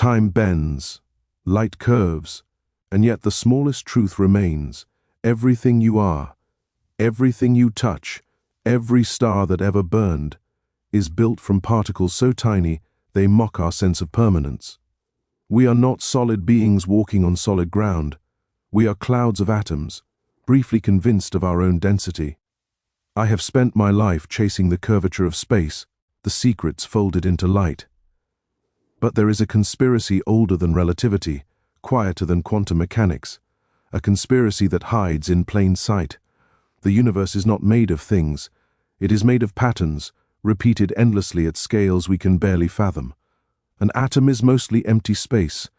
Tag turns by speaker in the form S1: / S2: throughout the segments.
S1: Time bends, light curves, and yet the smallest truth remains. Everything you are, everything you touch, every star that ever burned, is built from particles so tiny they mock our sense of permanence. We are not solid beings walking on solid ground. We are clouds of atoms, briefly convinced of our own density. I have spent my life chasing the curvature of space, the secrets folded into light. But there is a conspiracy older than relativity, quieter than quantum mechanics, a conspiracy that hides in plain sight. The universe is not made of things. It is made of patterns, repeated endlessly at scales we can barely fathom. An atom is mostly empty space.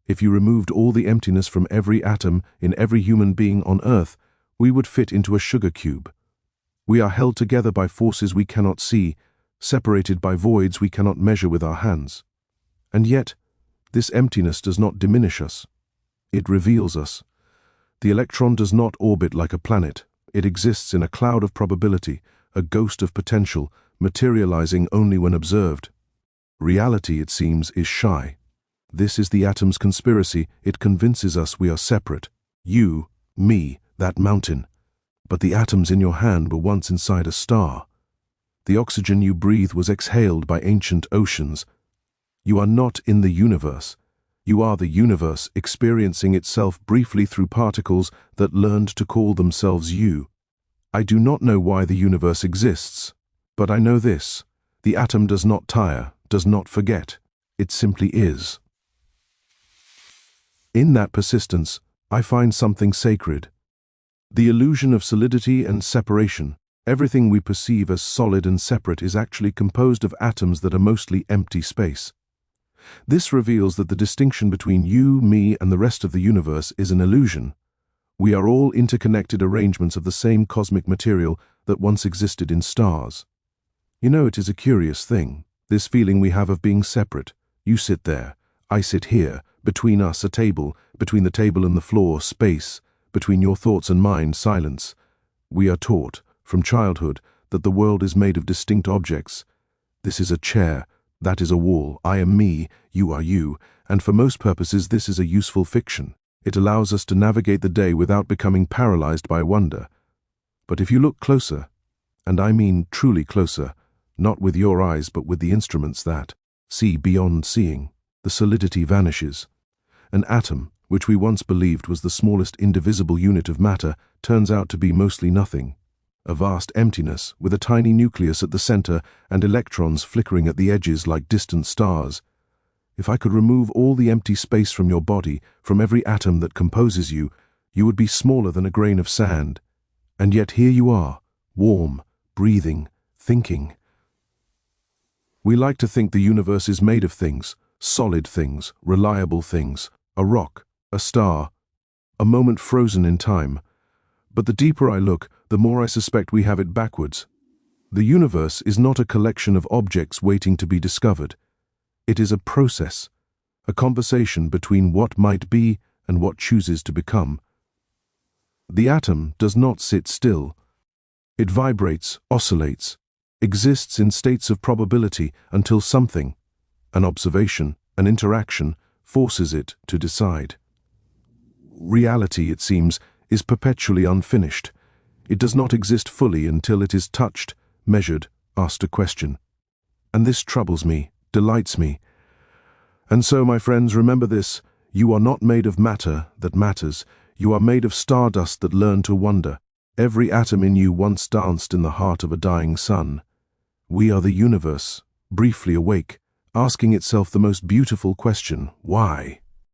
S1: If you removed all the emptiness from every atom in every human being on Earth, we would fit into a sugar cube. We are held together by forces we cannot see, separated by voids we cannot measure with our hands. And yet, this emptiness does not diminish us. It reveals us. The electron does not orbit like a planet. It exists in a cloud of probability, a ghost of potential, materializing only when observed. Reality, it seems, is shy. This is the atom's conspiracy. It convinces us we are separate. You, me, that mountain. But the atoms in your hand were once inside a star. The oxygen you breathe was exhaled by ancient oceans. You are not in the universe. You are the universe experiencing itself briefly through particles that learned to call themselves you. I do not know why the universe exists, but I know this. The atom does not tire, does not forget. It simply is. In that persistence, I find something sacred. The illusion of solidity and separation. Everything we perceive as solid and separate is actually composed of atoms that are mostly empty space. This reveals that the distinction between you, me, and the rest of the universe is an illusion. We are all interconnected arrangements of the same cosmic material that once existed in stars. You know, it is a curious thing, this feeling we have of being separate. You sit there, I sit here, between us a table, between the table and the floor, space, between your thoughts and mine, silence. We are taught, from childhood, that the world is made of distinct objects. This is a chair, that is a wall, I am me, you are you, and for most purposes this is a useful fiction. It allows us to navigate the day without becoming paralyzed by wonder. But if you look closer, and I mean truly closer, not with your eyes but with the instruments that see beyond seeing, the solidity vanishes. An atom, which we once believed was the smallest indivisible unit of matter, turns out to be mostly nothing. A vast emptiness, with a tiny nucleus at the center and electrons flickering at the edges like distant stars. If I could remove all the empty space from your body, from every atom that composes you, you would be smaller than a grain of sand. And yet here you are, warm, breathing, thinking. We like to think the universe is made of things, solid things, reliable things, a rock, a star, a moment frozen in time. But the deeper I look, the more I suspect we have it backwards. The universe is not a collection of objects waiting to be discovered. It is a process, a conversation between what might be and what chooses to become. The atom does not sit still. It vibrates, oscillates, exists in states of probability until something, an observation, an interaction, forces it to decide. Reality, it seems, is perpetually unfinished. It does not exist fully until it is touched, measured, asked a question. And this troubles me, delights me. And so, my friends, remember this: you are not made of matter that matters. You are made of stardust that learn to wonder. Every atom in you once danced in the heart of a dying sun. We are the universe, briefly awake, asking itself the most beautiful question: why?